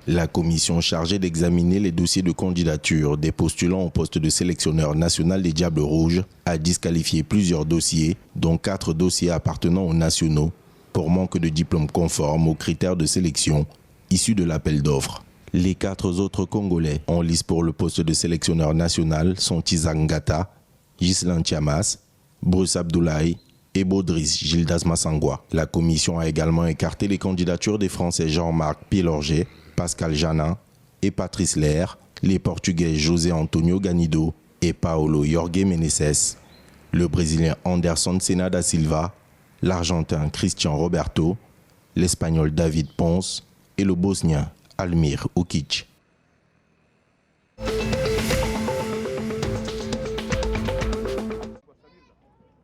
La commission chargée d'examiner les dossiers de candidature des postulants au poste de sélectionneur national des Diables Rouges a disqualifié plusieurs dossiers, dont 4 dossiers appartenant aux nationaux, pour manque de diplôme conforme aux critères de sélection issus de l'appel d'offres. Les 4 autres Congolais en lice pour le poste de sélectionneur national sont Isaac Ngata, Ghislain Tiamas, Bruce Abdoulaye et Baudrice Gildas Massangwa. La commission a également écarté les candidatures des Français Jean-Marc Pielorget, Pascal Janin et Patrice Lair, les Portugais José Antonio Ganido et Paulo Jorge Meneses, le Brésilien Anderson Senna da Silva, l'Argentin Christian Roberto, l'Espagnol David Ponce et le Bosnien Almir Ukic.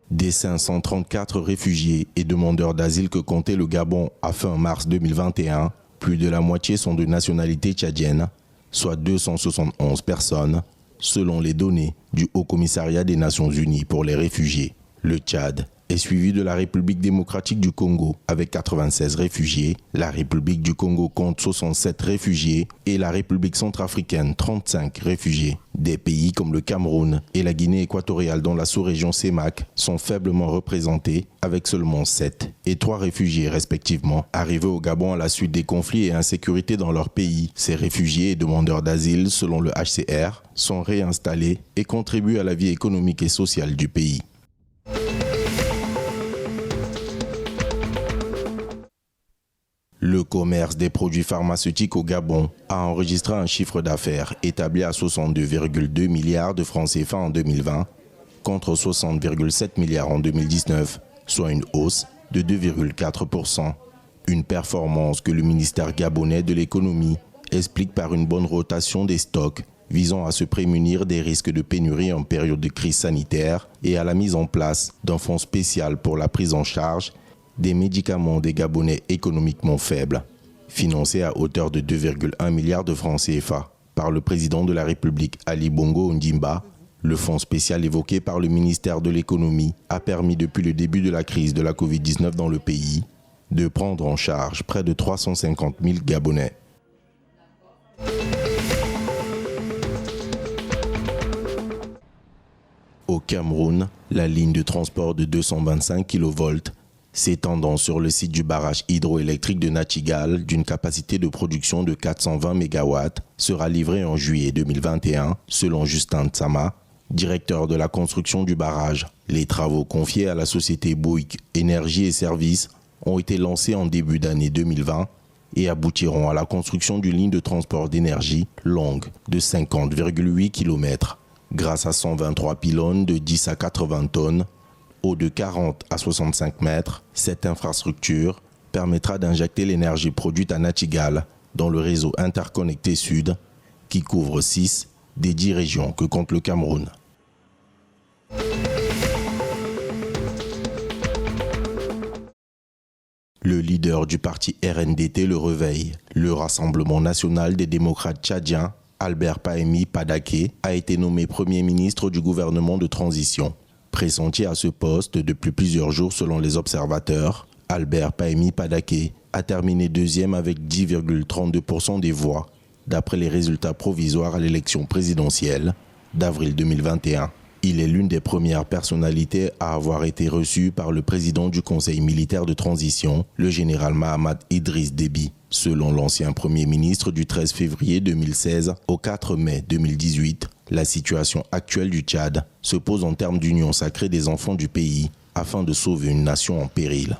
Des 534 réfugiés et demandeurs d'asile que comptait le Gabon à fin mars 2021, plus de la moitié sont de nationalité tchadienne, soit 271 personnes, selon les données du Haut Commissariat des Nations Unies pour les réfugiés. Le Tchad est suivi de la République démocratique du Congo avec 96 réfugiés, la République du Congo compte 67 réfugiés et la République centrafricaine 35 réfugiés. Des pays comme le Cameroun et la Guinée équatoriale dans la sous-région CEMAC sont faiblement représentés avec seulement 7 et 3 réfugiés respectivement. Arrivés au Gabon à la suite des conflits et insécurités dans leur pays, ces réfugiés et demandeurs d'asile, selon le HCR, sont réinstallés et contribuent à la vie économique et sociale du pays. Le commerce des produits pharmaceutiques au Gabon a enregistré un chiffre d'affaires établi à 62,2 milliards de francs CFA en 2020 contre 60,7 milliards en 2019, soit une hausse de 2,4%. Une performance que le ministère gabonais de l'économie explique par une bonne rotation des stocks visant à se prémunir des risques de pénurie en période de crise sanitaire et à la mise en place d'un fonds spécial pour la prise en charge des médicaments des Gabonais économiquement faibles, financés à hauteur de 2,1 milliards de francs CFA par le président de la République Ali Bongo Ondimba. Le fonds spécial évoqué par le ministère de l'économie a permis depuis le début de la crise de la Covid-19 dans le pays de prendre en charge près de 350 000 Gabonais. Au Cameroun, la ligne de transport de 225 kV s'étendant sur le site du barrage hydroélectrique de Nachtigal d'une capacité de production de 420 MW sera livrée en juillet 2021, selon Justin Tsama, directeur de la construction du barrage. Les travaux confiés à la société Bouygues Énergie et Services ont été lancés en début d'année 2020 et aboutiront à la construction d'une ligne de transport d'énergie longue de 50,8 km. Grâce à 123 pylônes de 10 à 80 tonnes, haut de 40 à 65 mètres, cette infrastructure permettra d'injecter l'énergie produite à Nachtigal dans le réseau interconnecté Sud qui couvre 6 des 10 régions que compte le Cameroun. Le leader du parti RNDT Le Réveil, le Rassemblement national des démocrates tchadiens, Albert Pahemi Padaké, a été nommé Premier ministre du gouvernement de transition. Pressenti à ce poste depuis plusieurs jours selon les observateurs, Albert Pahemi Padaké a terminé deuxième avec 10,32% des voix, d'après les résultats provisoires à l'élection présidentielle d'avril 2021. Il est l'une des premières personnalités à avoir été reçue par le président du Conseil militaire de transition, le général Mahamat Idriss Déby. Selon l'ancien Premier ministre du 13 février 2016 au 4 mai 2018, la situation actuelle du Tchad se pose en termes d'union sacrée des enfants du pays afin de sauver une nation en péril.